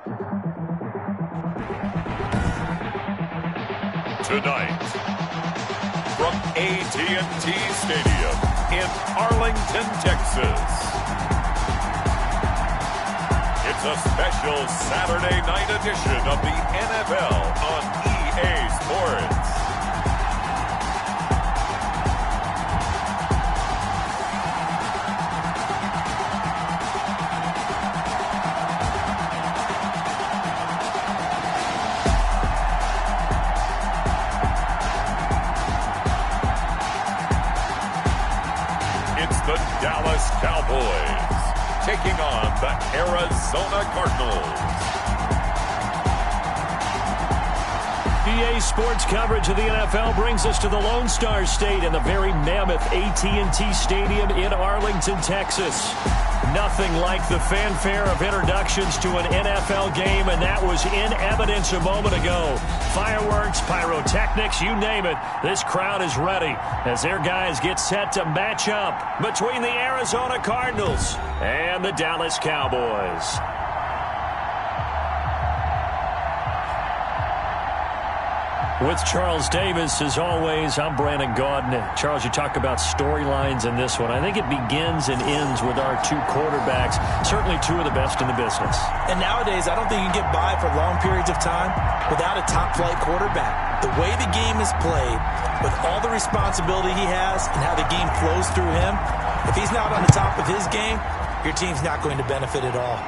Tonight, from AT&T Stadium in Arlington, Texas, it's a special Saturday night edition of the NFL on EA Sports. The Dallas Cowboys taking on the Arizona Cardinals. EA Sports coverage of the NFL brings us to the Lone Star State in the very mammoth AT&T Stadium in Arlington, Texas. Nothing like the fanfare of introductions to an NFL game, and that was in evidence a moment ago. Fireworks, pyrotechnics, you name it. This crowd is ready as their guys get set to match up between the Arizona Cardinals and the Dallas Cowboys. With Charles Davis, as always, I'm Brandon Gaudin. Charles, you talk about storylines in this one. I think it begins and ends with our two quarterbacks, certainly two of the best in the business. And nowadays, I don't think you can get by for long periods of time without a top-flight quarterback. The way the game is played, with all the responsibility he has and how the game flows through him, if he's not on the top of his game, your team's not going to benefit at all.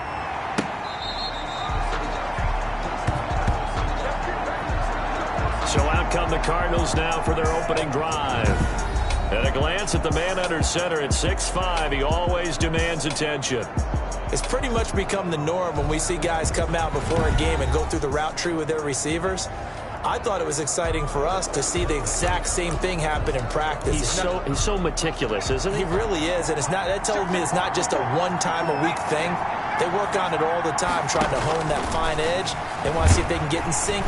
So out come the Cardinals now for their opening drive. At a glance at the man under center at 6'5", he always demands attention. It's pretty much become the norm when we see guys come out before a game and go through the route tree with their receivers. I thought it was exciting for us to see the exact same thing happen in practice. He's so meticulous, isn't he? He really is, and that tells me it's not just a one-time-a-week thing. They work on it all the time, trying to hone that fine edge. They want to see if they can get in sync.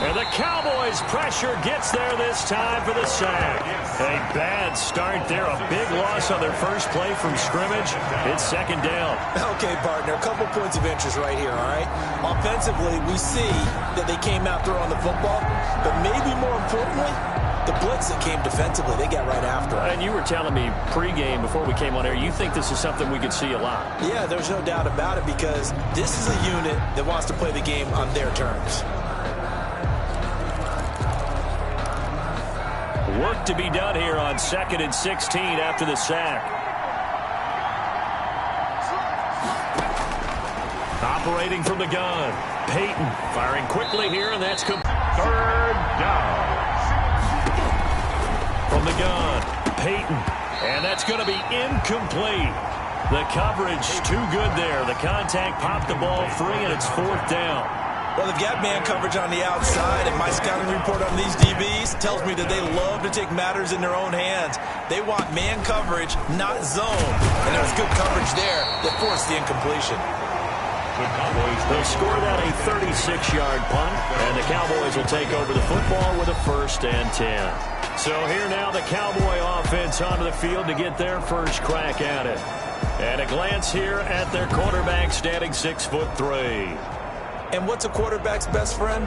And the Cowboys' pressure gets there this time for the sack. A bad start there. A big loss on their first play from scrimmage. It's second down. Okay, partner, a couple points of interest right here, all right? Offensively, we see that they came out throwing the football, but maybe more importantly, the blitz that came defensively, they got right after it. And you were telling me pregame before we came on air, you think this is something we could see a lot. Yeah, there's no doubt about it because this is a unit that wants to play the game on their terms. Work to be done here on 2nd and 16 after the sack. Operating from the gun. Peyton firing quickly here, and that's Third down. From the gun, Peyton, and that's going to be incomplete. The coverage too good there. The contact popped the ball free, and it's fourth down. Well, they've got man coverage on the outside, and my scouting report on these DBs tells me that they love to take matters in their own hands. They want man coverage, not zone, and there was good coverage there that forced the incompletion. They'll score that a 36-yard punt, and the Cowboys will take over the football with a 1st and 10. So here now the Cowboy offense onto the field to get their first crack at it. And a glance here at their quarterback standing 6'3". And what's a quarterback's best friend?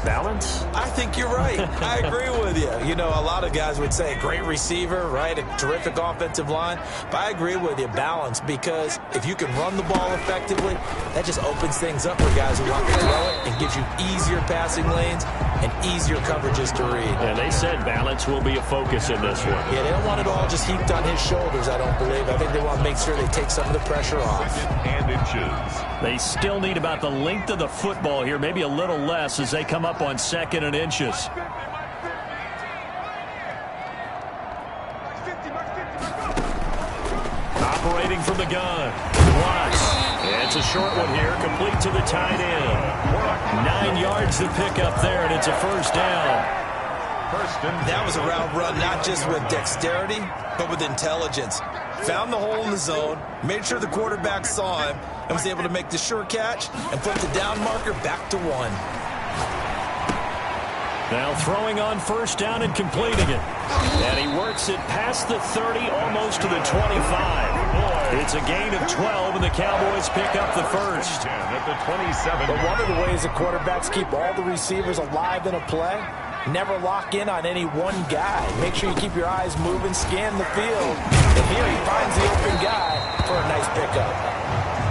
Balance? I think you're right. I agree with you. You know, a lot of guys would say great receiver, right? A terrific offensive line. But I agree with you, balance, because if you can run the ball effectively, that just opens things up for guys who want to throw it and gives you easier passing lanes and easier coverages to read. And they said balance will be a focus in this one. Yeah, they don't want it all just heaped on his shoulders, I don't believe. I think they want to make sure they take some of the pressure off. And inches. They still need about the length of the football here, maybe a little less as they come up on 2nd and inches. Operating from the gun. Watts. It's a short one here, complete to the tight end. 9 yards to pick up there, and it's a first down. That was a route run not just with dexterity, but with intelligence. Found the hole in the zone, made sure the quarterback saw him, and was able to make the sure catch and put the down marker back to 1. Now throwing on first down and completing it. And he works it past the 30, almost to the 25. It's a gain of 12, and the Cowboys pick up the first. At the 27. But one of the ways that quarterbacks keep all the receivers alive in a play, never lock in on any one guy. Make sure you keep your eyes moving, scan the field. And here he finds the open guy for a nice pickup.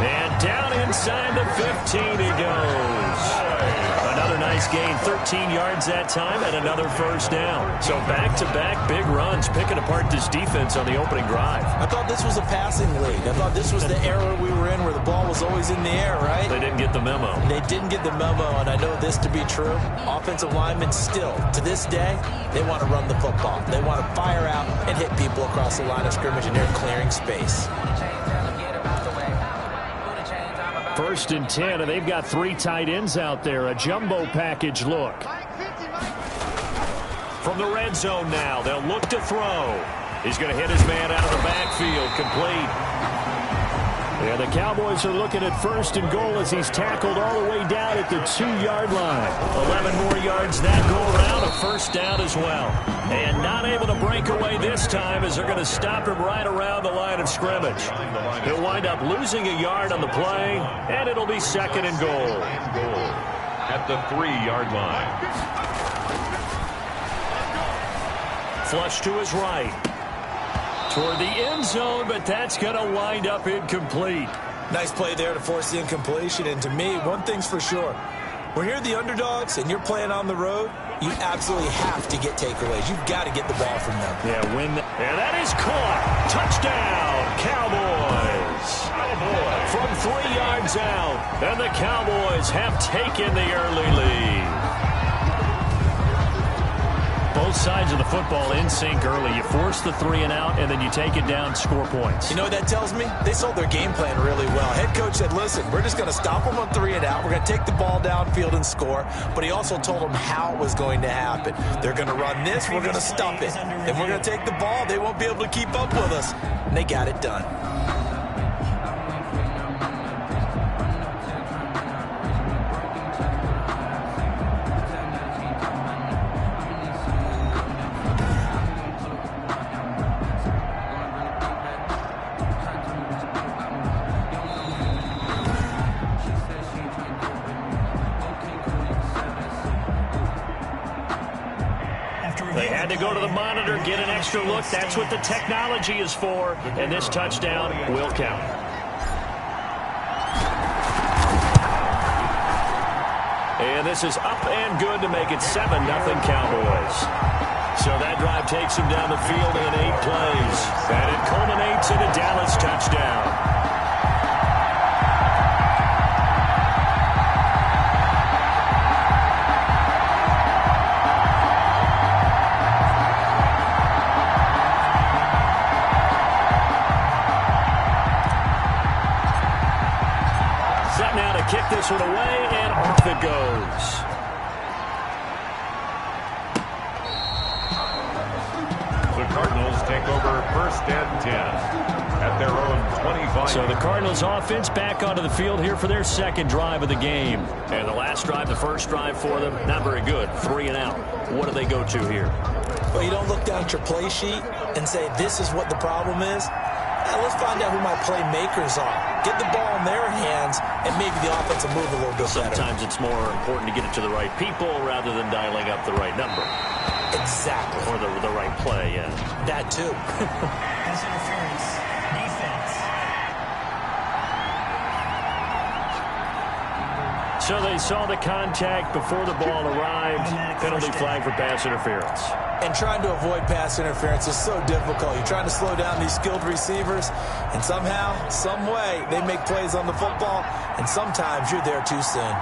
And down inside the 15 he goes. Another nice gain, 13 yards that time, and another first down. So back-to-back big runs, picking apart this defense on the opening drive. I thought this was a passing league. I thought this was the era we were in where the ball was always in the air, right? They didn't get the memo. They didn't get the memo, and I know this to be true. Offensive linemen still, to this day, they want to run the football. They want to fire out and hit people across the line of scrimmage, and they're clearing space. First and 10, and they've got 3 tight ends out there. A jumbo package look. From the red zone now, they'll look to throw. He's going to hit his man out of the backfield, complete. And the Cowboys are looking at first and goal as he's tackled all the way down at the 2-yard line. 11 more yards that go around, a first down as well. And not able to break away this time as they're going to stop him right around the line of scrimmage. He'll wind up losing a yard on the play, and it'll be second and goal. At the 3-yard line. Flush to his right. Toward the end zone, but that's going to wind up incomplete. Nice play there to force the incompletion. And to me, one thing's for sure. When you're the underdogs and you're playing on the road, you absolutely have to get takeaways. You've got to get the ball from them. Yeah, and that is caught. Touchdown, Cowboys. From 3 yards out, and the Cowboys have taken the early lead. Both sides of the football in sync early. You force the 3 and out, and then you take it down, score points. You know what that tells me? They sold their game plan really well. Head coach said, listen, we're just going to stop them on 3 and out. We're going to take the ball downfield and score. But he also told them how it was going to happen. They're going to run this. We're going to stop it. And we're going to take the ball. They won't be able to keep up with us. And they got it done. They had to go to the monitor, get an extra look. That's what the technology is for. And this touchdown will count. And this is up and good to make it 7-0 Cowboys. So that drive takes them down the field in 8 plays. And it culminates in a Dallas touchdown. Now to kick this one away, and off it goes. The Cardinals take over first and 10 at their own 25. So the Cardinals offense back onto the field here for their second drive of the game. And the last drive, the first drive for them, not very good. 3 and out. What do they go to here? Well, you don't look down at your play sheet and say, this is what the problem is. Now, let's find out who my playmakers are. Get the ball in their hands, and maybe the offense will move a little bit better. Sometimes it's more important to get it to the right people rather than dialing up the right number. Exactly. Or the right play, yeah. That too. Pass interference. Defense. So they saw the contact before the ball arrived. Penalty flag for pass interference. And trying to avoid pass interference is so difficult. You're trying to slow down these skilled receivers, and somehow, some way, they make plays on the football, and sometimes you're there too soon.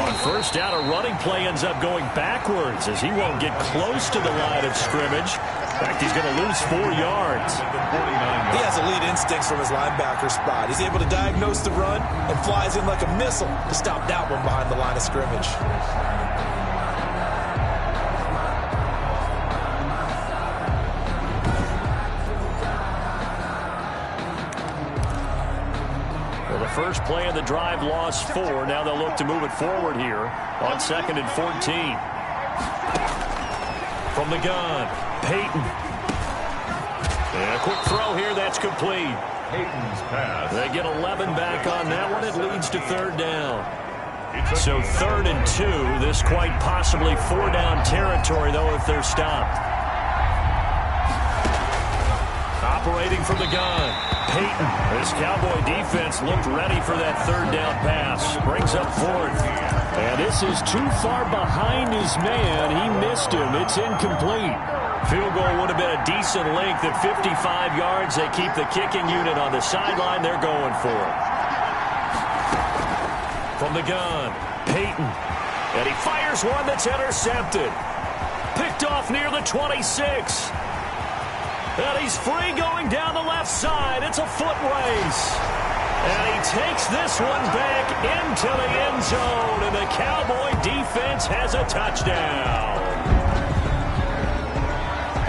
On first down, a running play ends up going backwards as he won't get close to the line of scrimmage. In fact, he's going to lose 4 yards. He has elite instincts from his linebacker spot. He's able to diagnose the run and flies in like a missile to stop that one behind the line of scrimmage. So the first play of the drive lost 4. Now they'll look to move it forward here on 2nd and 14. From the gun, Peyton. And a quick throw here. That's complete. Peyton's pass. They get 11 back on that one. It leads to 3rd down. So 3rd and 2. This quite possibly 4-down territory, though, if they're stopped. Operating from the gun, Peyton. This Cowboy defense looked ready for that 3rd down pass. Brings up 4th. And this is too far behind his man. He missed him. It's incomplete. Field goal would have been a decent length at 55 yards. They keep the kicking unit on the sideline. They're going for it. From the gun, Peyton. And he fires one that's intercepted. Picked off near the 26. And he's free going down the left side. It's a foot race. And he takes this one back into the end zone. And the Cowboy defense has a touchdown.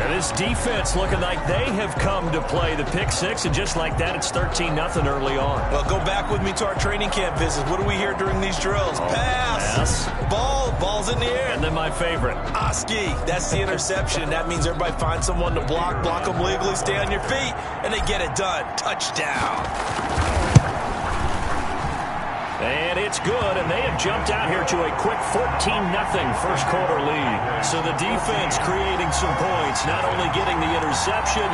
And this defense looking like they have come to play the pick six. And just like that, it's 13-0 early on. Well, go back with me to our training camp visits. What do we hear during these drills? Pass. Ball's in the air. And then my favorite. Oski. That's the interception. That means everybody finds someone to block them legally, stay on your feet, and they get it done. Touchdown. And it's good, and they have jumped out here to a quick 14-0 first quarter lead. So the defense creating some points, not only getting the interception,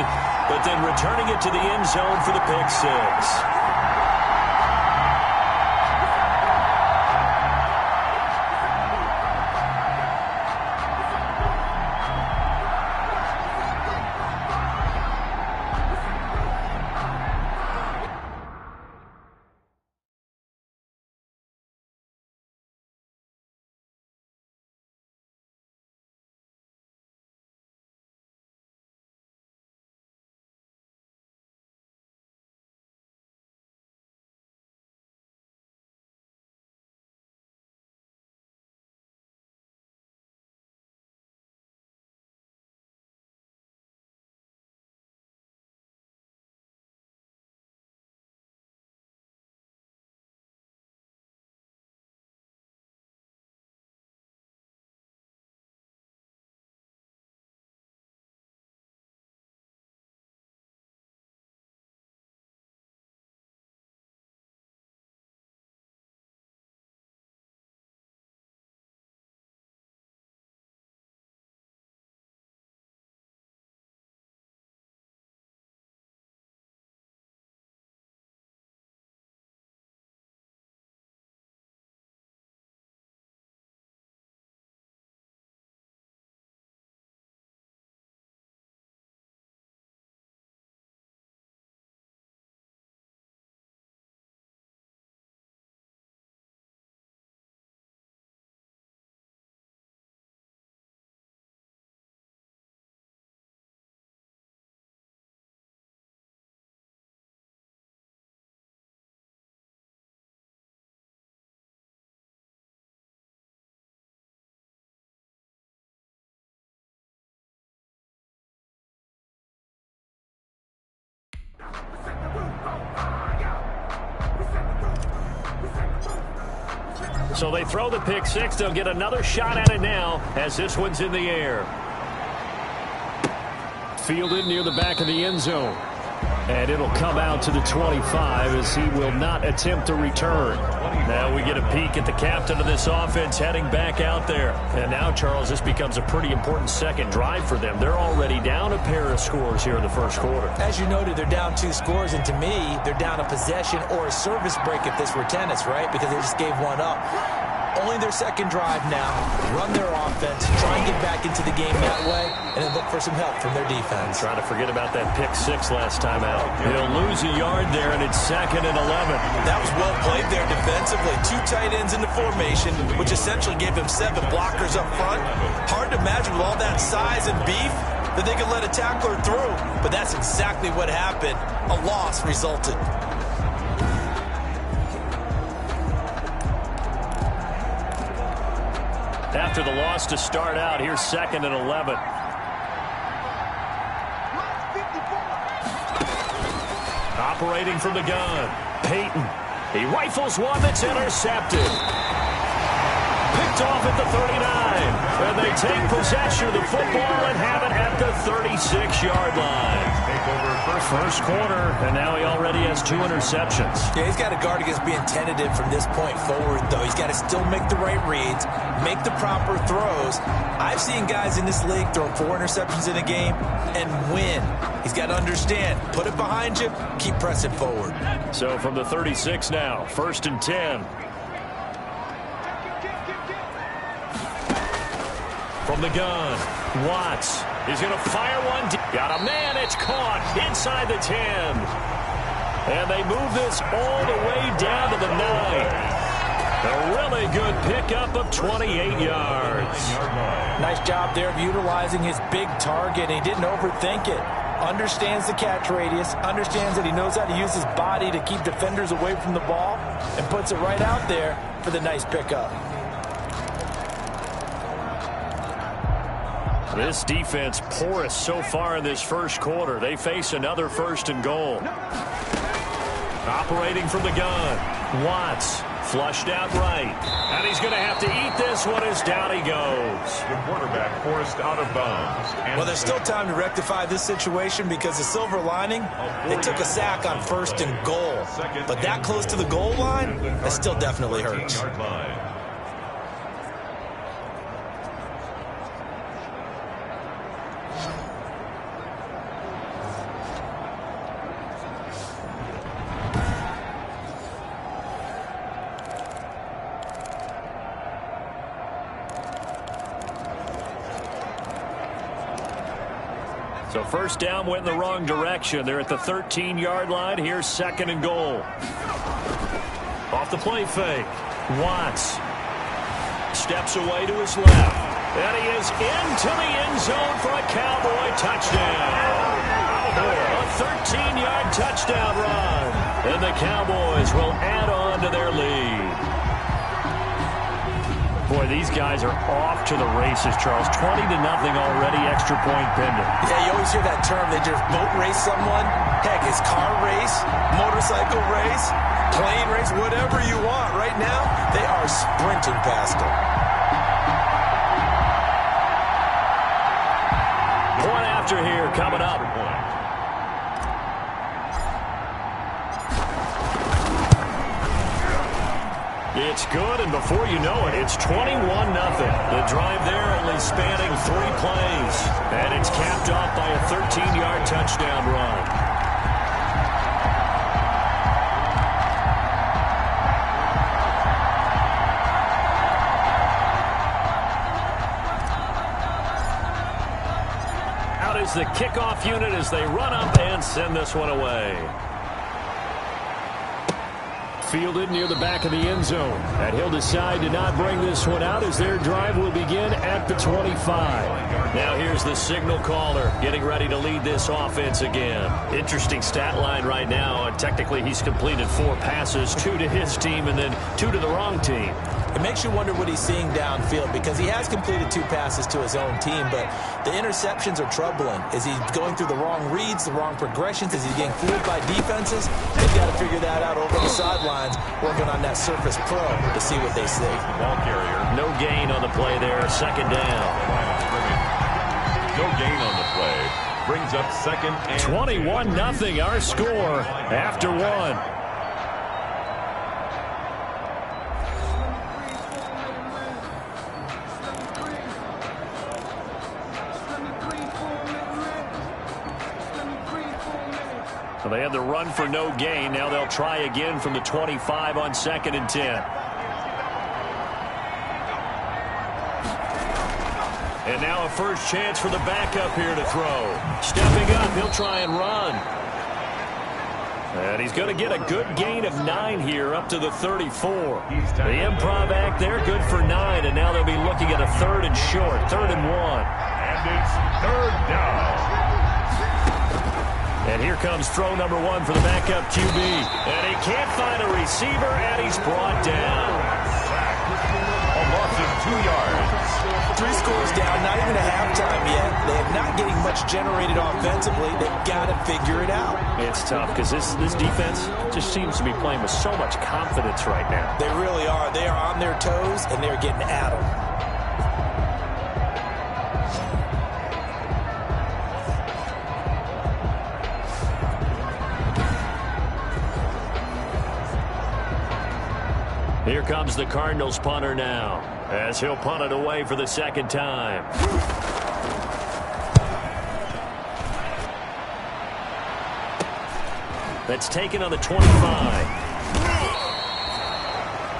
but then returning it to the end zone for the pick six. So they throw the pick six. They'll get another shot at it now as this one's in the air. Fielded near the back of the end zone. And it'll come out to the 25 as he will not attempt to return. Now we get a peek at the captain of this offense heading back out there. And now, Charles, this becomes a pretty important second drive for them. They're already down a pair of scores here in the first quarter. As you noted, they're down 2 scores, and to me, they're down a possession or a service break if this were tennis, right? Because they just gave one up. Only their second drive now. Run their offense, try and get back into the game that way, and then look for some help from their defense. Trying to forget about that pick six last time out. He'll lose a yard there, and it's 2nd and 11. That was well played there defensively. 2 tight ends in the formation, which essentially gave him 7 blockers up front. Hard to imagine with all that size and beef that they could let a tackler through, but that's exactly what happened. A loss resulted. After the loss to start out, here's 2nd and 11. Operating from the gun, Peyton. He rifles one that's intercepted. Picked off at the 39. And they take possession of the football and have it at the 36-yard line. First quarter, and now he already has 2 interceptions. Yeah, he's got to guard against being tentative from this point forward, though. He's got to still make the right reads, make the proper throws. I've seen guys in this league throw 4 interceptions in a game and win. He's got to understand, put it behind you, keep pressing forward. So from the 36 now, 1st and 10. From the gun, Watts is going to fire one. Got a man. It's caught inside the 10. And they move this all the way down to the 9. A really good pickup of 28 yards. Nice job there of utilizing his big target. He didn't overthink it. Understands the catch radius. Understands that he knows how to use his body to keep defenders away from the ball. And puts it right out there for the nice pickup. This defense porous so far in this first quarter. They face another 1st and goal. Operating from the gun. Watts flushed out right. And he's going to have to eat this one as down he goes. The quarterback forced out of bounds. Well, there's still time to rectify this situation because the silver lining, they took a sack on 1st and goal. But that close to the goal line, that still definitely hurts. So first down went in the wrong direction. They're at the 13-yard line. Here's 2nd and goal. Off the play fake. Watts steps away to his left. And he is into the end zone for a Cowboy touchdown. A 13-yard touchdown run. And the Cowboys will add on to their lead. Boy, these guys are off to the races, Charles. 20-0 already, extra point pending. Yeah, you always hear that term. They just boat race someone. Heck, it's car race, motorcycle race, plane race, whatever you want. Right now, they are sprinting past them. Point after here coming up. It's good, and before you know it, it's 21-0. The drive there only spanning 3 plays. And it's capped off by a 13-yard touchdown run. Out is the kickoff unit as they run up and send this one away. Fielded near the back of the end zone. And he'll decide to not bring this one out as their drive will begin at the 25. Now here's the signal caller getting ready to lead this offense again. Interesting stat line right now. Technically, he's completed 4 passes, 2 to his team and then 2 to the wrong team. It makes you wonder what he's seeing downfield because he has completed 2 passes to his own team, but the interceptions are troubling. Is he going through the wrong reads, the wrong progressions? Is he getting fooled by defenses? They've got to figure that out over the sidelines, working on that Surface Pro to see what they see. Ball carrier. No gain on the play there, 2nd down. No gain on the play. Brings up 2nd and 21-0 our score after 1. So they had the run for no gain. Now they'll try again from the 25 on 2nd and 10. And now a first chance for the backup here to throw. Stepping up, he'll try and run. And he's going to get a good gain of 9 here up to the 34. The improv act there, good for 9. And now they'll be looking at a 3rd and short, 3rd and 1. And it's 3rd down. And here comes throw number 1 for the backup QB. And he can't find a receiver, and he's brought down. A loss of 2 yards. 3 scores down, not even a halftime yet. They're not getting much generated offensively. They've got to figure it out. It's tough because this defense just seems to be playing with so much confidence right now. They really are. They are on their toes, and they're getting at them. Here comes the Cardinals punter now, as he'll punt it away for the second time. That's taken on the 25.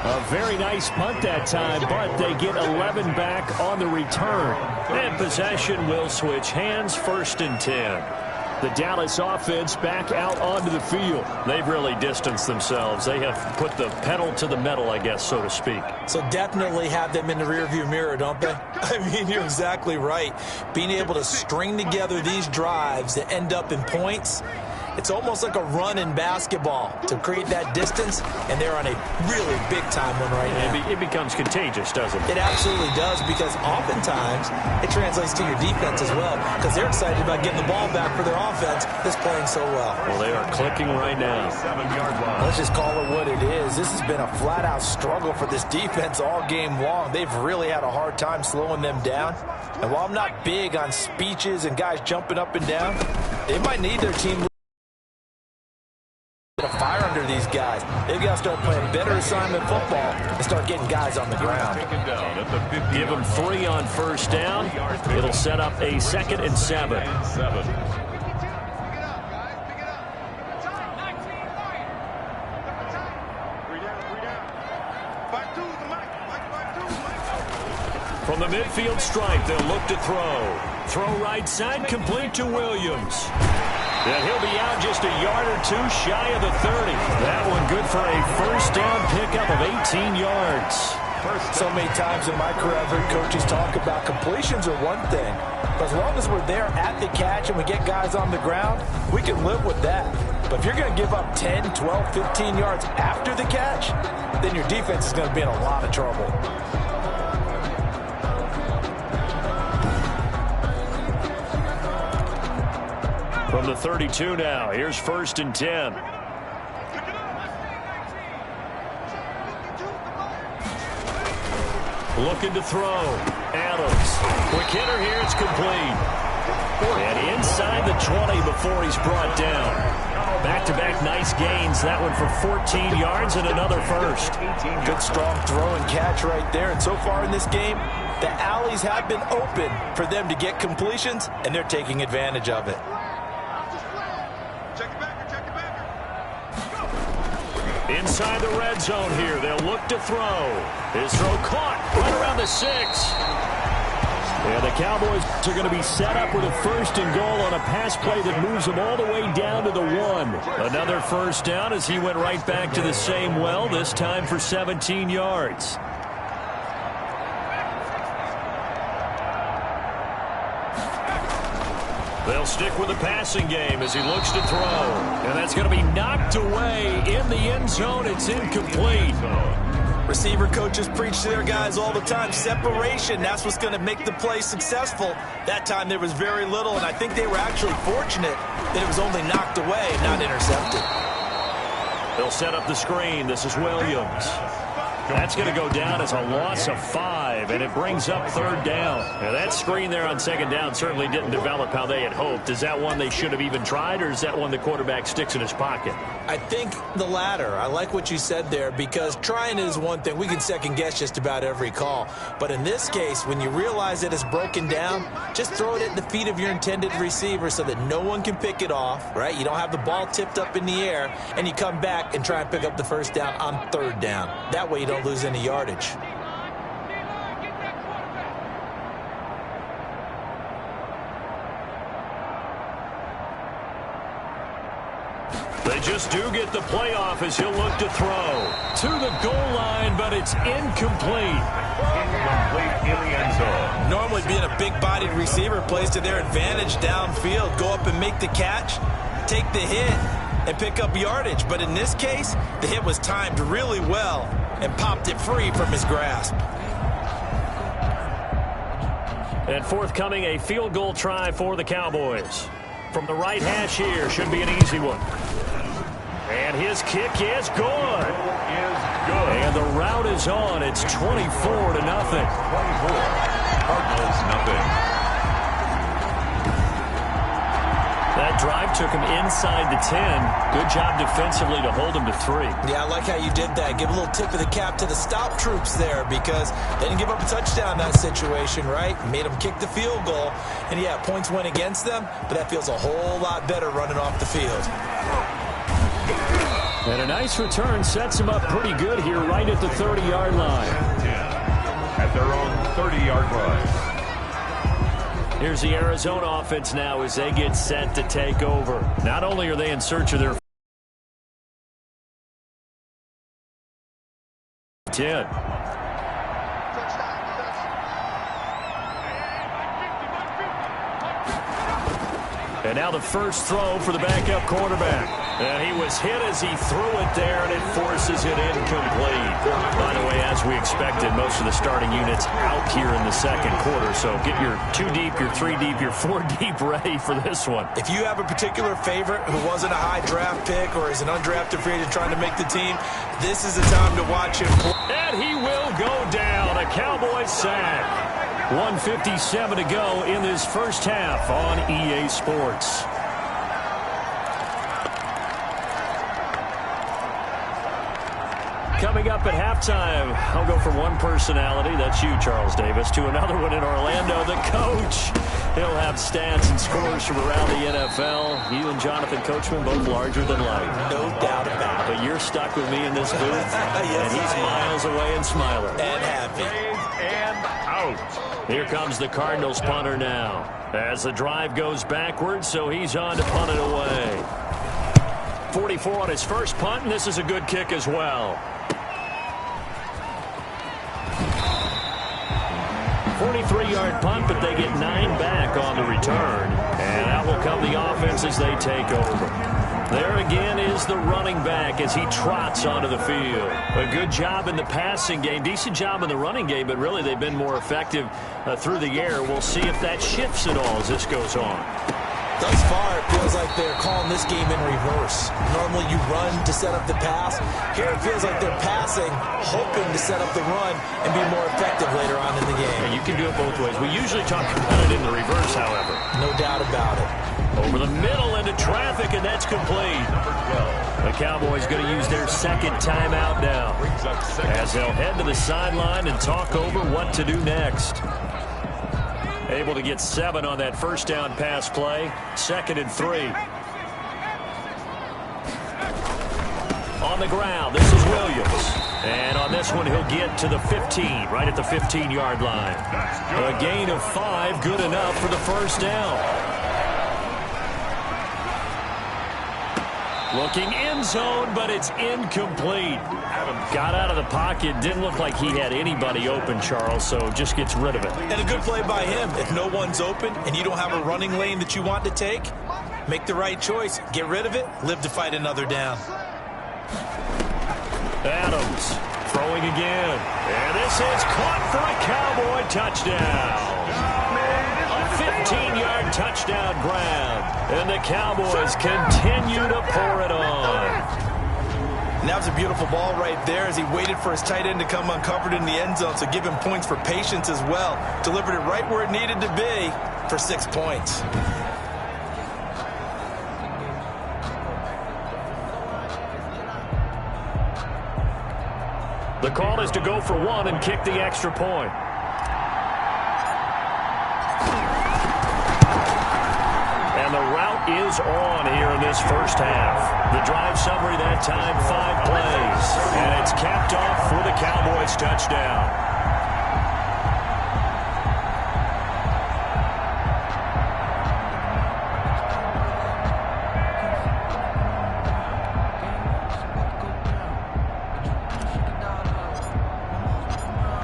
A very nice punt that time, but they get 11 back on the return. And possession will switch hands, 1st and 10. The Dallas offense back out onto the field. They've really distanced themselves. They have put the pedal to the metal, I guess, so to speak. So definitely have them in the rearview mirror, don't they? I mean, you're exactly right. Being able to string together these drives that end up in points, it's almost like a run in basketball to create that distance, and they're on a really big-time one right now. It becomes contagious, doesn't it? It absolutely does, because oftentimes it translates to your defense as well, because they're excited about getting the ball back for their offense that's playing so well. Well, they are clicking right now. 7-yard line. Let's just call it what it is. This has been a flat-out struggle for this defense all game long. They've really had a hard time slowing them down. And while I'm not big on speeches and guys jumping up and down, they might need their team to fire under these guys. They've got to start playing better assignment football and start getting guys on the ground. Give them 3 on 1st down. It'll set up a 2nd and 7. From the midfield stripe, they'll look to throw. Throw right side, complete to Williams. And he'll be out just a yard or 2 shy of the 30. That one good for a 1st down pickup of 18 yards. So many times in my career, I've heard coaches talk about completions are one thing. But as long as we're there at the catch and we get guys on the ground, we can live with that. But if you're going to give up 10, 12, 15 yards after the catch, then your defense is going to be in a lot of trouble. From the 32 now, here's 1st and 10. Looking to throw. Adams. Quick hitter here, it's complete. And inside the 20 before he's brought down. Back-to-back nice gains. That one for 14 yards and another 1st. Good strong throw and catch right there. And so far in this game, the alleys have been open for them to get completions, and they're taking advantage of it. Inside the red zone here, they'll look to throw. His throw caught right around the 6. And the Cowboys are going to be set up with a 1st and goal on a pass play that moves them all the way down to the 1. Another 1st down as he went right back to the same well, this time for 17 yards. They'll stick with the passing game as he looks to throw. And that's going to be knocked away in the end zone. It's incomplete. Receiver coaches preach to their guys all the time. Separation, that's what's going to make the play successful. That time there was very little, and I think they were actually fortunate that it was only knocked away, not intercepted. They'll set up the screen. This is Williams. That's going to go down as a loss of 5, and it brings up 3rd down. Now, that screen there on 2nd down certainly didn't develop how they had hoped. Is that one they should have even tried, or is that one the quarterback sticks in his pocket? I think the latter. I like what you said there, because trying is one thing. We can second-guess just about every call. But in this case, when you realize that it's broken down, just throw it at the feet of your intended receiver so that no one can pick it off, right? You don't have the ball tipped up in the air, and you come back and try and pick up the 1st down on 3rd down. That way you don't lose any yardage. They just do get the playoff as he'll look to throw. To the goal line, but it's incomplete. Incomplete in the end zone. Normally being a big-bodied receiver plays to their advantage downfield. Go up and make the catch, take the hit, and pick up yardage. But in this case, the hit was timed really well and popped it free from his grasp. And forthcoming, a field goal try for the Cowboys. From the right hash here, should be an easy one. And his kick is good. And the route is on. It's 24-0. 24. Cardinals, nothing. That drive took him inside the 10. Good job defensively to hold him to 3. Yeah, I like how you did that. Give a little tip of the cap to the stop troops there because they didn't give up a touchdown in that situation, right? Made them kick the field goal. And, yeah, points went against them, but that feels a whole lot better running off the field. And a nice return sets him up pretty good here right at the 30-yard line. At their own 30-yard line. Here's the Arizona offense now as they get set to take over. Not only are they in search of their 10. And now the first throw for the backup quarterback. And he was hit as he threw it there, and it forces it incomplete. By the way, as we expected, most of the starting units out here in the second quarter. So get your 2 deep, your 3 deep, your 4 deep ready for this one. If you have a particular favorite who wasn't a high draft pick or is an undrafted free agent trying to make the team, this is the time to watch him. And he will go down. A Cowboys sack. 1:57 to go in this first half on EA Sports. Coming up at halftime, I'll go from one personality, that's you, Charles Davis, to another one in Orlando, the coach. He'll have stats and scores from around the NFL. You and Jonathan Coachman, both larger than life. No doubt about it. But you're stuck with me in this booth, yes, and he's miles away and smiling. And happy. And out. Here comes the Cardinals punter now. As the drive goes backwards, so he's on to punt it away. 44 on his first punt, and this is a good kick as well. 43-yard punt, but they get 9 back on the return. And out will come the offense as they take over. There again is the running back as he trots onto the field. A good job in the passing game, decent job in the running game, but really they've been more effective through the air. We'll see if that shifts at all as this goes on. Thus far, it feels like they're calling this game in reverse. Normally you run to set up the pass. Here it feels like they're passing, hoping to set up the run and be more effective later on in the game. Yeah, you can do it both ways. We usually talk about it in the reverse, however. No doubt about it. Over the middle into traffic, and that's complete. The Cowboys going to use their second timeout now as they'll head to the sideline and talk over what to do next. Able to get 7 on that first down pass play. 2nd and 3. On the ground, this is Williams. And on this one, he'll get to the 15, right at the 15-yard line. A gain of 5, good enough for the first down. Looking end zone, but it's incomplete. Got out of the pocket. Didn't look like he had anybody open, Charles, so just gets rid of it. And a good play by him. If no one's open and you don't have a running lane that you want to take, make the right choice. Get rid of it. Live to fight another down. Adams throwing again. And this is caught for a Cowboy touchdown. A 15-yard touchdown grab. And the Cowboys continue to pour it on. And that was a beautiful ball right there as he waited for his tight end to come uncovered in the end zone. So give him points for patience as well. Delivered it right where it needed to be for 6 points. The call is to go for 1 and kick the extra point. And the route is on here in this first half. The drive summary that time, 5 plays. And it's capped off for the Cowboys touchdown.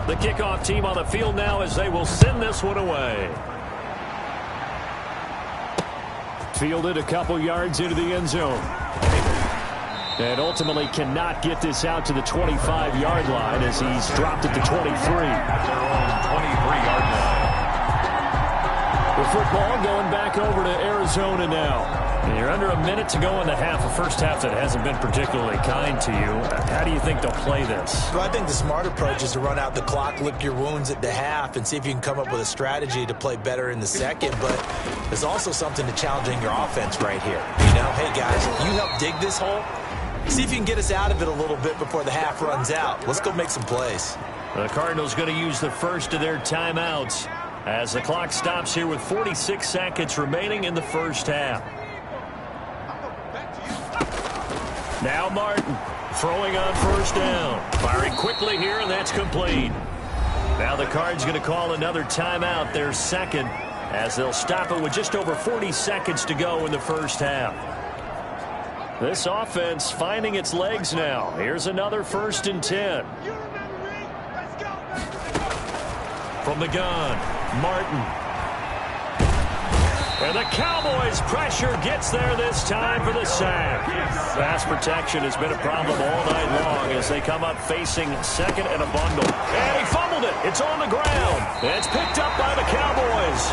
The kickoff team on the field now as they will send this one away. Fielded a couple yards into the end zone. And ultimately cannot get this out to the 25-yard line as he's dropped at the 23. At their own 23-yard line. The football going back over to Arizona now. And you're under a minute to go in the half. A first half that hasn't been particularly kind to you. How do you think they'll play this? Well, I think the smart approach is to run out the clock, lick your wounds at the half, and see if you can come up with a strategy to play better in the second. But there's also something to challenging your offense right here. You know, hey, guys, you help dig this hole. See if you can get us out of it a little bit before the half runs out. Let's go make some plays. The Cardinals going to use the first of their timeouts as the clock stops here with 46 seconds remaining in the first half. Now Martin throwing on first down. Firing quickly here, and that's complete. Now the Cards going to call another timeout, their second, as they'll stop it with just over 40 seconds to go in the first half. This offense finding its legs now. Here's another 1st and 10. From the gun, Martin. And the Cowboys pressure gets there this time for the sack. Pass protection has been a problem all night long as they come up facing second and a bundle. And he fumbled it. It's on the ground. It's picked up by the Cowboys.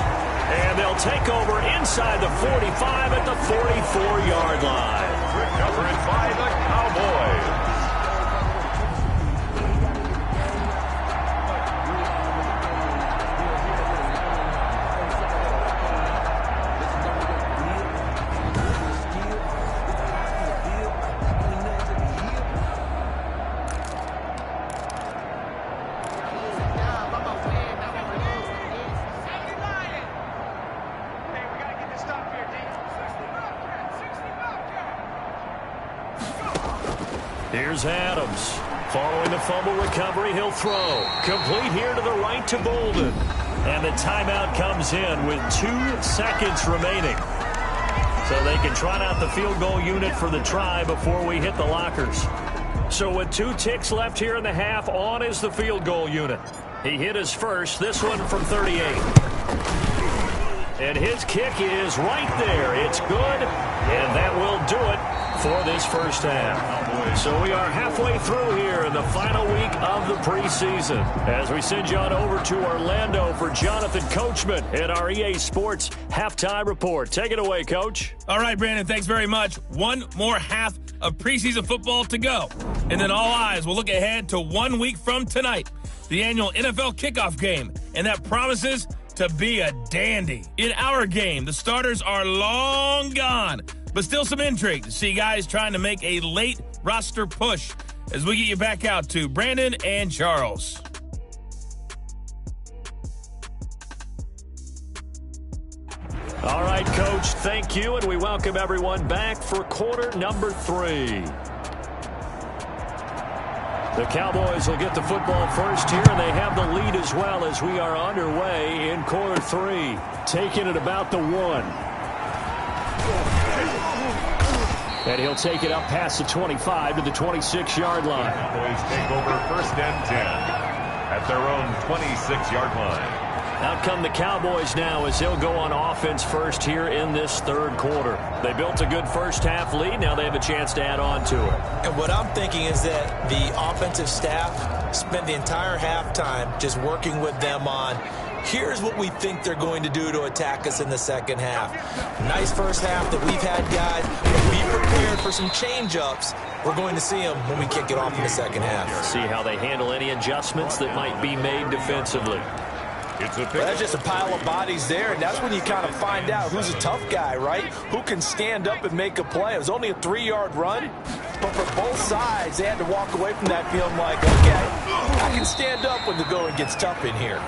And they'll take over inside the 45 at the 44-yard line. Recovered by the Cowboys. Here's Adams. Following the fumble recovery, he'll throw. Complete here to the right to Bolden. And the timeout comes in with 2 seconds remaining. So they can trot out the field goal unit for the try before we hit the lockers. So with 2 ticks left here in the half, on is the field goal unit. He hit his first, this one from 38. And his kick is right there. It's good, and that will do it for this first half. So we are halfway through here in the final week of the preseason as we send you on over to Orlando for Jonathan Coachman at our EA Sports Halftime Report. Take it away, Coach. All right, Brandon, thanks very much. One more half of preseason football to go. And then all eyes will look ahead to 1 week from tonight, the annual NFL kickoff game. And that promises to be a dandy. In our game, the starters are long gone, but still some intrigue to see guys trying to make a late roster push as we get you back out to Brandon and Charles. All right, Coach, thank you, and we welcome everyone back for quarter number 3. The Cowboys will get the football first here, and they have the lead as well as we are underway in quarter 3. Taking it about the 1. And he'll take it up past the 25 to the 26-yard line. Cowboys take over 1st and 10 at their own 26-yard line. Out come the Cowboys now as they'll go on offense first here in this 3rd quarter. They built a good first half lead. Now they have a chance to add on to it. And what I'm thinking is that the offensive staff spent the entire halftime just working with them on, here's what we think they're going to do to attack us in the second half. Nice first half that we've had, guys, but be prepared for some change-ups. We're going to see them when we kick it off in the second half. See how they handle any adjustments that might be made defensively. But that's just a pile of bodies there, and that's when you kind of find out who's a tough guy, right? Who can stand up and make a play. It was only a 3-yard run, but for both sides, they had to walk away from that feeling like, okay, I can stand up when the going gets tough in here.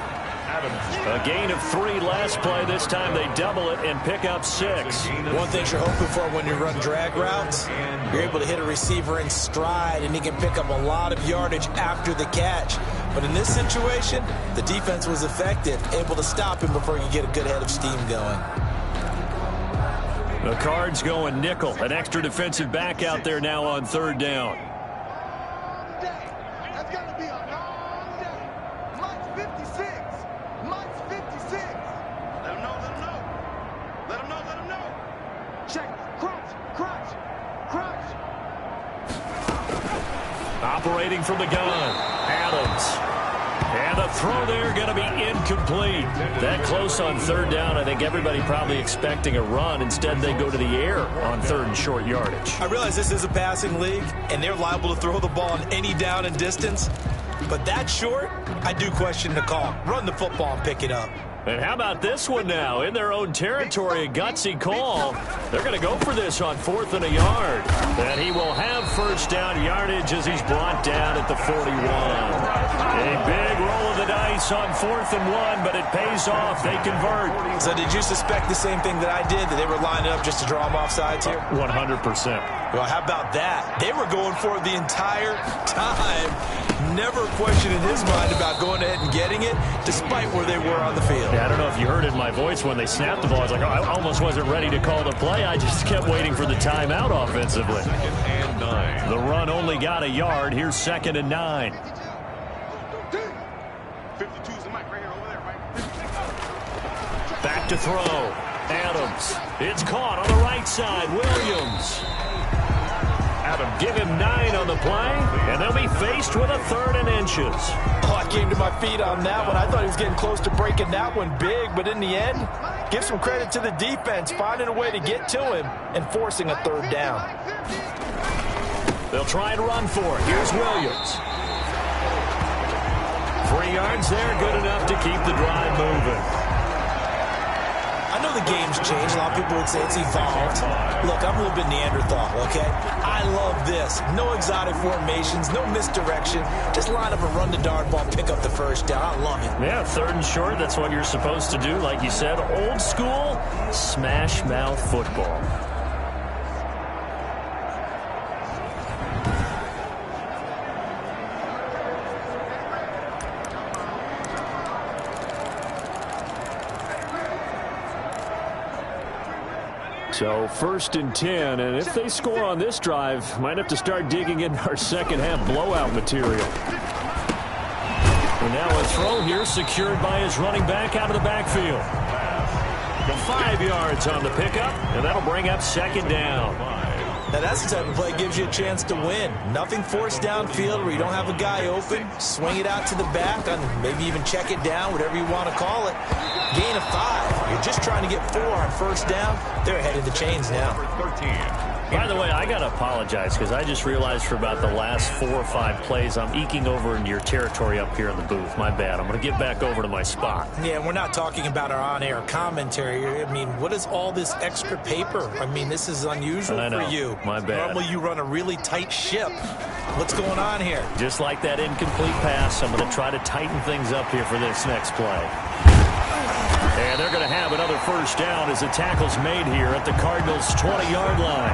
A gain of 3 last play. This time they double it and pick up 6. One thing you're hoping for when you run drag routes, you're able to hit a receiver in stride, and he can pick up a lot of yardage after the catch. But in this situation, the defense was effective, able to stop him before you get a good head of steam going. The Cards going nickel. An extra defensive back out there now on 3rd down. Operating from the gun, Adams. And the throw there going to be incomplete. That close on third down, I think everybody probably expecting a run. Instead, they go to the air on third and short yardage. I realize this is a passing league, and they're liable to throw the ball on any down and distance. But that short, I do question the call. Run the football and pick it up. And how about this one now? In their own territory, a gutsy call. They're going to go for this on 4th and a yard. And he will have first down yardage as he's brought down at the 41. A big roll of the dice on 4th and 1, but it pays off. They convert. So did you suspect the same thing that I did, that they were lining up just to draw them off sides here? 100%. Well, how about that? They were going for it the entire time. Never a question in his mind about going ahead and getting it, despite where they were on the field. Yeah, I don't know if you heard it in my voice when they snapped the ball. I was like, oh, I almost wasn't ready to call the play. I just kept waiting for the timeout offensively. 2nd and 9. The run only got a yard. Here's 2nd and 9. 52's the mic right here over there, right? Back to throw. Adams. It's caught on the right side. Williams. Give him 9 on the play, and they'll be faced with a 3rd and inches. Oh, I came to my feet on that one. I thought he was getting close to breaking that one big, but in the end, give some credit to the defense, finding a way to get to him and forcing a 3rd down. They'll try and run for it. Here's Williams. 3 yards there, good enough to keep the drive moving. I know the game's changed. A lot of people would say it's evolved. Look, I'm a little bit Neanderthal, okay? I love this. No exotic formations, no misdirection. Just line up and run the darn ball, pick up the first down. I love it. Yeah, 3rd and short, that's what you're supposed to do. Like you said, old school, smash mouth football. So 1st and 10, and if they score on this drive, might have to start digging in our second half blowout material. And now a throw here secured by his running back out of the backfield. 5 yards on the pickup, and that'll bring up 2nd down. Now that's the type of play that gives you a chance to win. Nothing forced downfield where you don't have a guy open. Swing it out to the back, and maybe even check it down, whatever you want to call it. Gain of 5. You're just trying to get 4 on first down. They're ahead of the chains now. 13. By the way, I got to apologize because I just realized for about the last 4 or 5 plays, I'm eking over into your territory up here in the booth. My bad. I'm going to get back over to my spot. Yeah, we're not talking about our on-air commentary. I mean, what is all this extra paper? I mean, this is unusual for you. My bad. Normally you run a really tight ship. What's going on here? Just like that incomplete pass, I'm going to try to tighten things up here for this next play. And they're going to have another first down as the tackle's made here at the Cardinals' 20-yard line.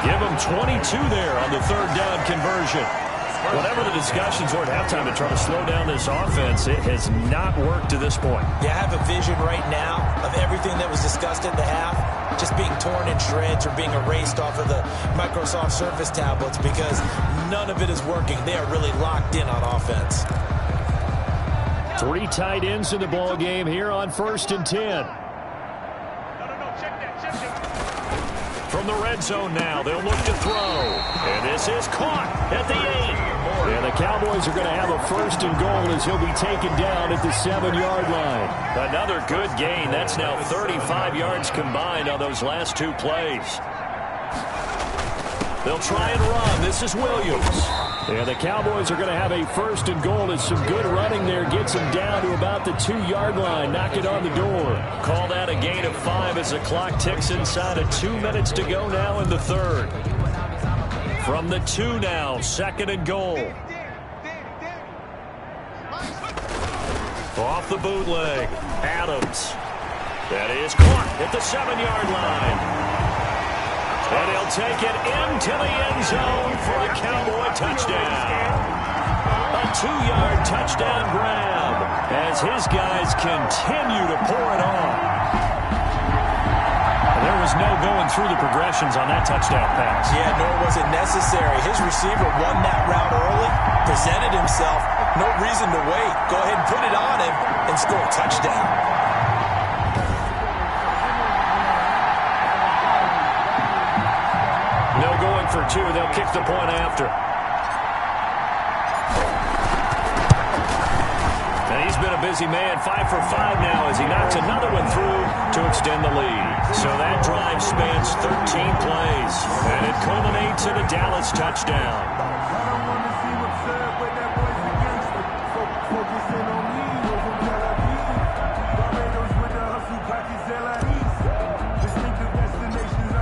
Give them 22 there on the 3rd down conversion. Whatever the discussions were at halftime to try to slow down this offense, it has not worked to this point. Yeah, I have a vision right now of everything that was discussed at the half just being torn in shreds or being erased off of the Microsoft Surface tablets because none of it is working. They are really locked in on offense. 3 tight ends in the ball game here on 1st and 10. From the red zone now, they'll look to throw. And this is caught at the 8. And the Cowboys are going to have a 1st and goal as he'll be taken down at the 7-yard line. Another good gain. That's now 35 yards combined on those last 2 plays. They'll try and run. This is Williams. And the Cowboys are going to have a 1st and goal as some good running there gets them down to about the 2-yard line. Knock it on the door. Call that a gain of 5 as the clock ticks inside of 2 minutes to go now in the 3rd. From the 2 now, 2nd and goal. Off the bootleg. Adams. That is caught at the 7-yard line. And he'll take it into the end zone for a Cowboy touchdown. A 2-yard touchdown grab as his guys continue to pour it on. There was no going through the progressions on that touchdown pass. Yeah, nor was it necessary. His receiver won that route early, presented himself. No reason to wait. Go ahead and put it on him and score a touchdown. No going for 2. They'll kick the point after. And he's been a busy man, 5 for 5 now as he knocks another one through to extend the lead. So that drive spans 13 plays, and it culminates in a Dallas touchdown.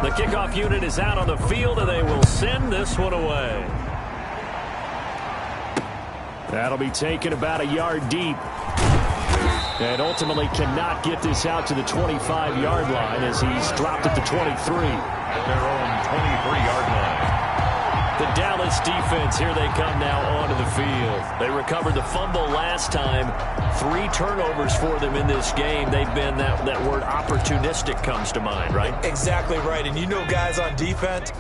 The kickoff unit is out on the field, and they will send this one away. That'll be taken about a yard deep. And ultimately cannot get this out to the 25-yard line as he's dropped at the 23. Their own 23-yard line. The Dallas defense, here they come now onto the field. They recovered the fumble last time. 3 turnovers for them in this game. They've been, that word opportunistic comes to mind, right? Exactly right. And you know guys on defense,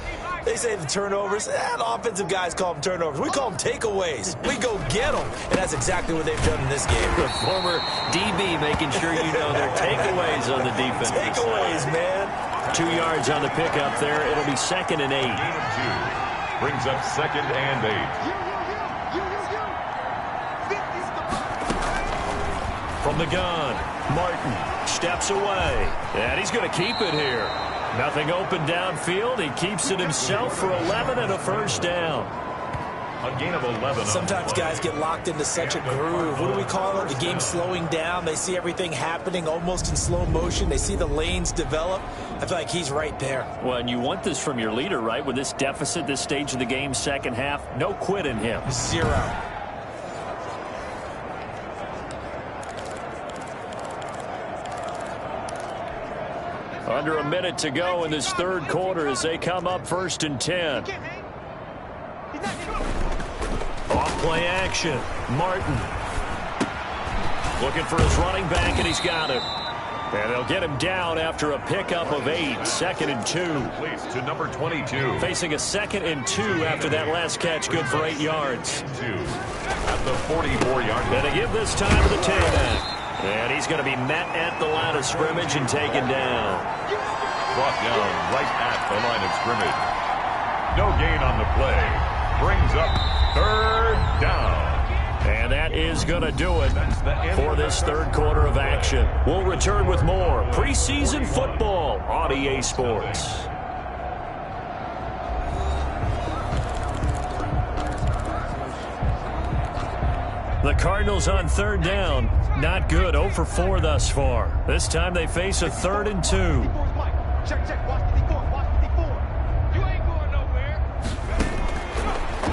they say the turnovers, the offensive guys call them turnovers. We call them takeaways. We go get them. And that's exactly what they've done in this game. The former DB making sure you know their takeaways on the defense. Takeaways, man. 2 yards on the pickup there. It'll be 2nd and 8. Gain of 2. Brings up 2nd and 8. From the gun, Martin steps away. And he's going to keep it here. Nothing open downfield. He keeps it himself for 11 and a first down. A gain of 11. Sometimes guys get locked into such a groove. What do we call it? The game's slowing down. They see everything happening almost in slow motion. They see the lanes develop. I feel like he's right there. Well, and you want this from your leader, right? With this deficit, this stage of the game, second half, no quit in him. 0. Under a minute to go in this third quarter as they come up 1st and 10. Off play action. Martin looking for his running back, and he's got him. And they'll get him down after a pickup of 8. 2nd and 2. Place to number 22. Facing a 2nd and 2 after that last catch, good for 8 yards. 2 at the 44-yard line. And they give this time to the tailback. And he's going to be met at the line of scrimmage and taken down. Brought down right at the line of scrimmage. No gain on the play. Brings up 3rd down. And that is going to do it for this third quarter of action. We'll return with more preseason football on EA Sports. The Cardinals on 3rd down. Not good. 0 for 4 thus far. This time they face a 3rd and 2. Check, check. Watch the D4. Watch the D4. You ain't going nowhere.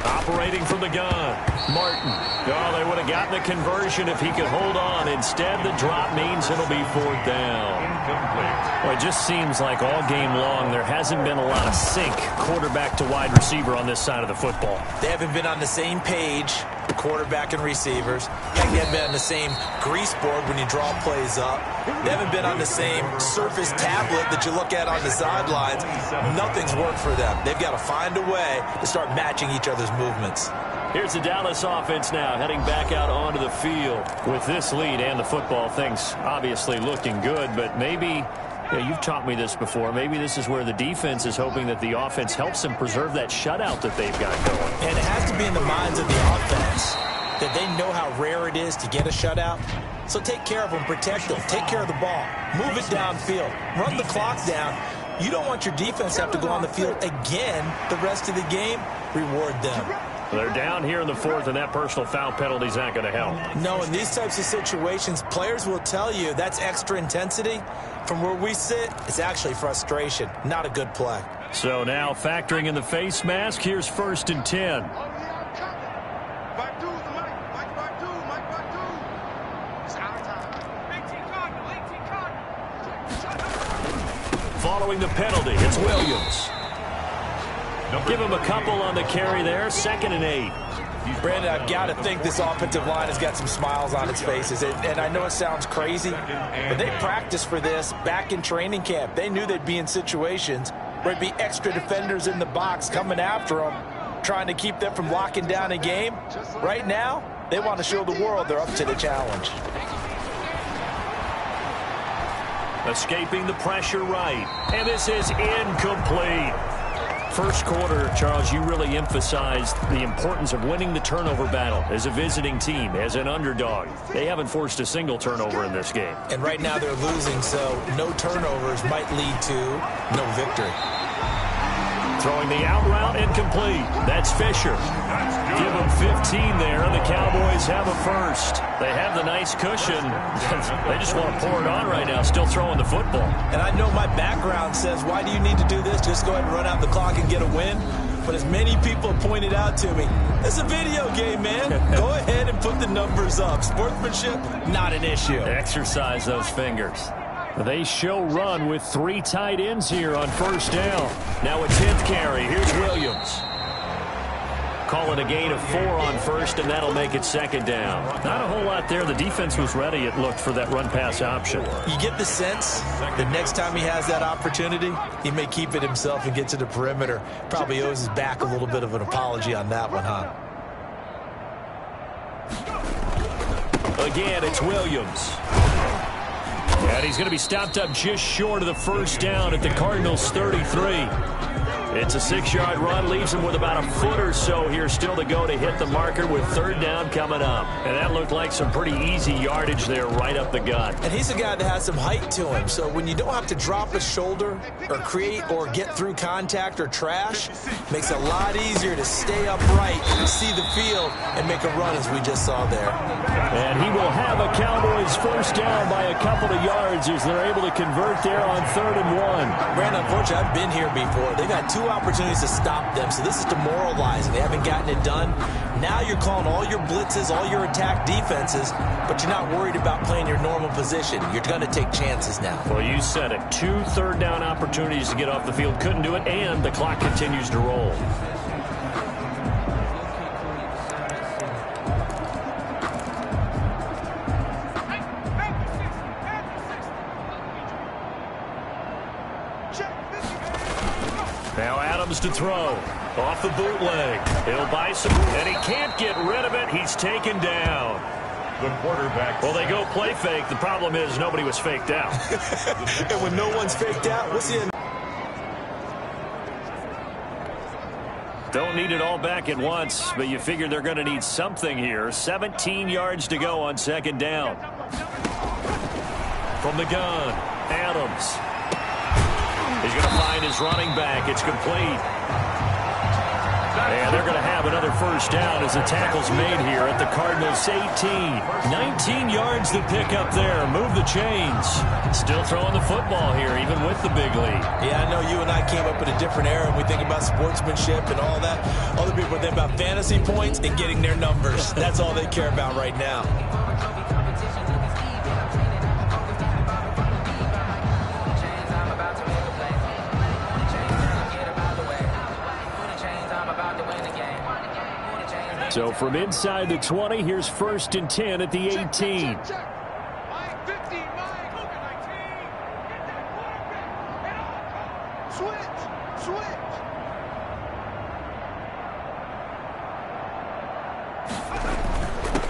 Operating from the gun. Martin. Oh, they would have gotten the conversion if he could hold on. Instead, the drop means it'll be 4th down. Incomplete. Well, it just seems like all game long there hasn't been a lot of sync quarterback to wide receiver on this side of the football. They haven't been on the same page, quarterback and receivers. They haven't been on the same grease board when you draw plays up. They haven't been on the same surface tablet that you look at on the sidelines. Nothing's worked for them. They've got to find a way to start matching each other's movements. Here's the Dallas offense now heading back out onto the field. With this lead and the football, things obviously looking good, but maybe, you've taught me this before, maybe this is where the defense is hoping that the offense helps them preserve that shutout that they've got going. And it has to be in the minds of the offense that they know how rare it is to get a shutout. So take care of them, protect them, take care of the ball, move it downfield, run the clock down. You don't want your defense to have to go on the field again the rest of the game. Reward them. They're down here in the 4th, and that personal foul penalty is not going to help. No, in these types of situations, players will tell you that's extra intensity. From where we sit, it's actually frustration, not a good play. So now factoring in the face mask, here's 1st and 10. Following the penalty, it's Williams. Give him a couple on the carry there. 2nd and 8. Brandon, I've got to think this offensive line has got some smiles on its faces. And I know it sounds crazy, but they practiced for this back in training camp. They knew they'd be in situations where it'd be extra defenders in the box coming after them, trying to keep them from locking down a game. Right now, they want to show the world they're up to the challenge. Escaping the pressure right. And this is incomplete. First quarter, Charles, you really emphasized the importance of winning the turnover battle as a visiting team, as an underdog. They haven't forced a single turnover in this game. And right now they're losing, so no turnovers might lead to no victory. Throwing the out route incomplete. That's Fisher. Give them 15 there, and the Cowboys have a first. They have the nice cushion. They just want to pour it on right now, still throwing the football. And I know my background says, why do you need to do this? Just go ahead and run out the clock and get a win. But as many people have pointed out to me, it's a video game, man. Go ahead and put the numbers up. Sportsmanship, not an issue. Exercise those fingers. They show run with 3 tight ends here on first down. Now a 10th carry. Here's Williams. Calling a gain of 4 on first, and that'll make it second down. Not a whole lot there. The defense was ready, it looked, for that run-pass option. You get the sense that next time he has that opportunity, he may keep it himself and get to the perimeter. Probably owes his back a little bit of an apology on that one, huh? Again, it's Williams. And he's going to be stopped up just short of the first down at the Cardinals' 33. It's a 6-yard run, leaves him with about a foot or so here still to go to hit the marker with third down coming up. And that looked like some pretty easy yardage there right up the gut. And he's a guy that has some height to him, so when you don't have to drop a shoulder or create or get through contact or trash, makes it a lot easier to stay upright, see the field, and make a run as we just saw there. And he will have a Cowboys first down by a couple of yards as they're able to convert there on 3rd and 1. Brandon, unfortunately, I've been here before. They've had 2 opportunities to stop them, so this is demoralizing. They haven't gotten it done. Now you're calling all your blitzes, all your attack defenses, but you're not worried about playing your normal position. You're going to take chances now. Well, you said it. 2 third down opportunities to get off the field. Couldn't do it, and the clock continues to roll. Now Adams to throw. Off the bootleg. He'll buy some, and he can't get rid of it. He's taken down. The quarterback. Well, they go play fake. The problem is nobody was faked out. And when no one's faked out, what's the end? Don't need it all back at once, but you figure they're going to need something here. 17 yards to go on second down. From the gun, Adams. He's going to find his running back. It's complete. And they're going to have another first down as the tackle's made here at the Cardinals' 18. 19 yards to pick up there. Move the chains. Still throwing the football here, even with the big lead. Yeah, I know you and I came up in a different era, and we think about sportsmanship and all that. Other people think about fantasy points and getting their numbers. That's all they care about right now. So from inside the 20, here's 1st and 10 at the 18.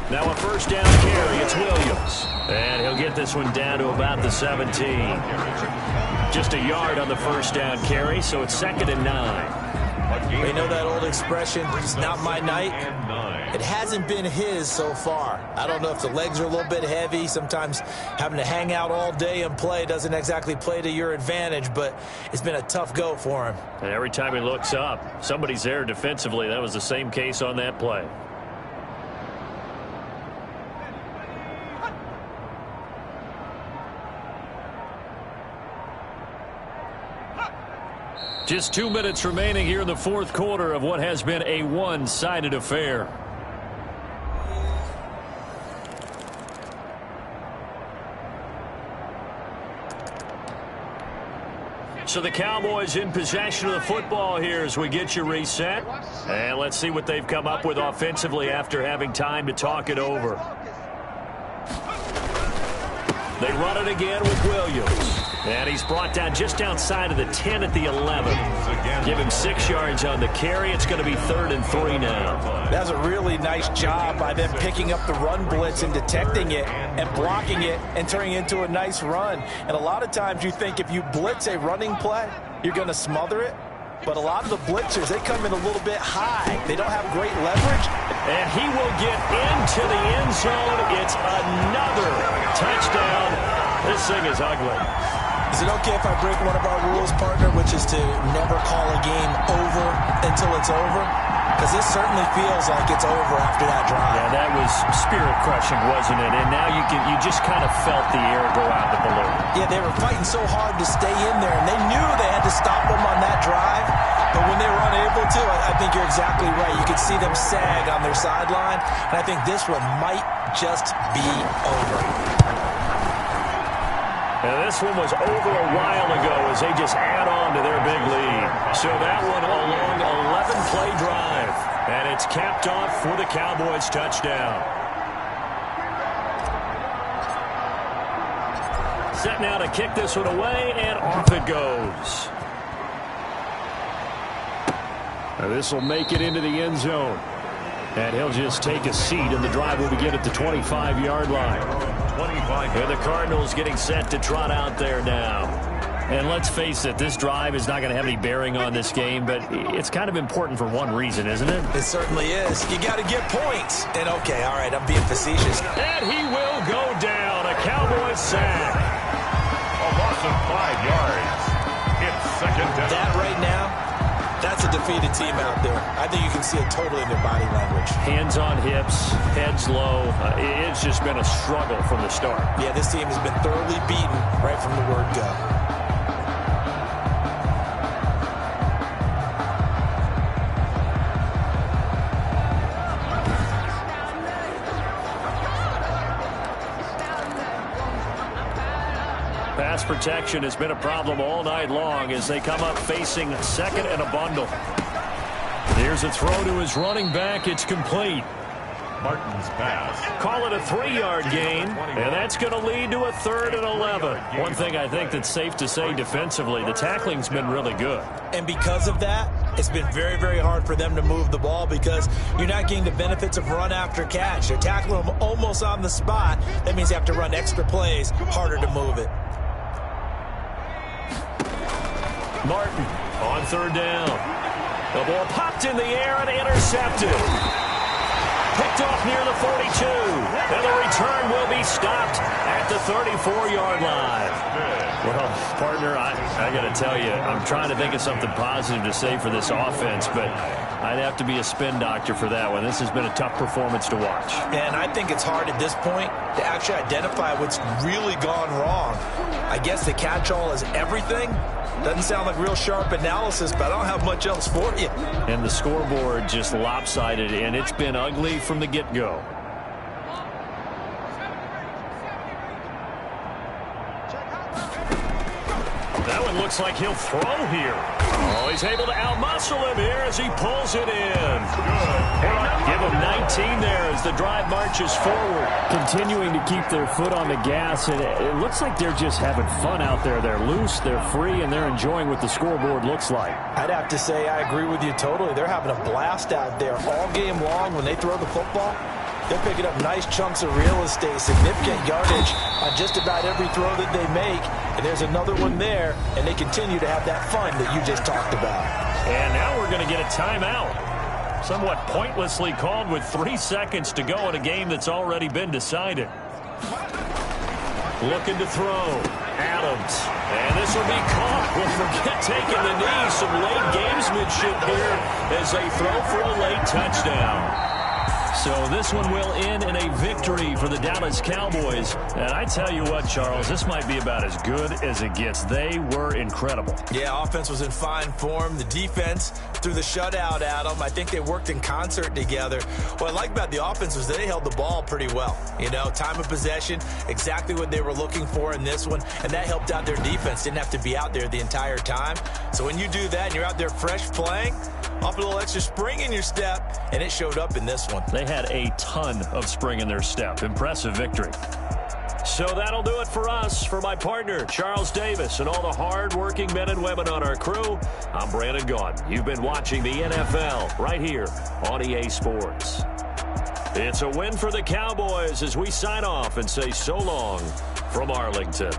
Now a first down carry, it's Williams. And he'll get this one down to about the 17. Just a yard on the first down carry, so it's 2nd and 9. You know that old expression, it's not my night? It hasn't been his so far. I don't know if the legs are a little bit heavy. Sometimes having to hang out all day and play doesn't exactly play to your advantage, but it's been a tough go for him. And every time he looks up, somebody's there defensively. That was the same case on that play. Just 2 minutes remaining here in the 4th quarter of what has been a one-sided affair. So the Cowboys in possession of the football here as we get you reset. And let's see what they've come up with offensively after having time to talk it over. They run it again with Williams. And he's brought down just outside of the 10 at the 11. Give him 6 yards on the carry. It's going to be 3rd and 3 now. That's a really nice job by them picking up the run blitz and detecting it and blocking it and turning it into a nice run. And a lot of times you think if you blitz a running play, you're going to smother it. but a lot of the blitzers, they come in a little bit high. They don't have great leverage. And he will get into the end zone. It's another touchdown. This thing is ugly. Is it okay if I break one of our rules, partner, which is to never call a game over until it's over? Because this certainly feels like it's over after that drive. Yeah, that was spirit-crushing, wasn't it? And now you just kind of felt the air go out the balloon. Yeah, they were fighting so hard to stay in there, and they knew they had to stop them on that drive. But when they were unable to, I think you're exactly right. You could see them sag on their sideline, and I think this one might just be over. And this one was over a while ago as they just add on to their big lead. So that one a long 11-play drive. And it's capped off for the Cowboys touchdown. Set now to kick this one away, and off it goes. Now this will make it into the end zone. And he'll just take a seat, and the drive will begin at the 25-yard line. And the Cardinals getting set to trot out there now. And let's face it, this drive is not going to have any bearing on this game, but it's kind of important for one reason, isn't it? It certainly is. You got to get points. And okay, all right, I'm being facetious. And he will go down. A Cowboys sack. A loss of 5 yards. It's second down. That right now, that's a defeated team out there. I think you can see it totally in their body language. Hands on hips, heads low. It's just been a struggle from the start. Yeah, this team has been thoroughly beaten right from the word go. Pass protection has been a problem all night long as they come up facing second and a bundle. Here's a throw to his running back. It's complete. Martin's pass. Call it a 3-yard gain, and that's going to lead to a 3rd and 11. One thing I think that's safe to say defensively, the tackling's been really good. And because of that, it's been very, very hard for them to move the ball because you're not getting the benefits of run after catch. They're tackling them almost on the spot. That means you have to run extra plays, harder to move it. Martin on 3rd down. The ball popped in the air and intercepted. Picked off near the 42. And the return will be stopped at the 34-yard line. Well, partner, I got to tell you, I'm trying to think of something positive to say for this offense, but I'd have to be a spin doctor for that one. This has been a tough performance to watch. And I think it's hard at this point to actually identify what's really gone wrong. I guess the catch-all is everything. Doesn't sound like real sharp analysis, but I don't have much else for you. And the scoreboard just lopsided, and it's been ugly from the get-go. That one looks like he'll throw here. Oh, he's able to outmuscle him here as he pulls it in. Give him 19 there as the drive marches forward. Continuing to keep their foot on the gas, and it looks like they're just having fun out there. They're loose, they're free, and they're enjoying what the scoreboard looks like. I'd have to say I agree with you totally. They're having a blast out there all game long when they throw the football. They're picking up nice chunks of real estate, significant yardage on just about every throw that they make. And there's another one there, and they continue to have that fun that you just talked about. And now we're going to get a timeout. Somewhat pointlessly called with 3 seconds to go in a game that's already been decided. Looking to throw. Adams. And this will be caught. We'll forget taking the knee. Some late gamesmanship here as they throw for a late touchdown. So this one will end in a victory for the Dallas Cowboys. And I tell you what, Charles, this might be about as good as it gets. They were incredible. Yeah, offense was in fine form. The defense threw the shutout at them. I think they worked in concert together. What I like about the offense was they held the ball pretty well. You know, time of possession, exactly what they were looking for in this one. And that helped out their defense. Didn't have to be out there the entire time. So when you do that and you're out there fresh playing, off a little extra spring in your step, and it showed up in this one. They had a ton of spring in their step. Impressive victory. So that'll do it for us. For my partner, Charles Davis, and all the hard-working men and women on our crew, I'm Brandon Gaudin. You've been watching the NFL right here on EA Sports. It's a win for the Cowboys as we sign off and say so long from Arlington.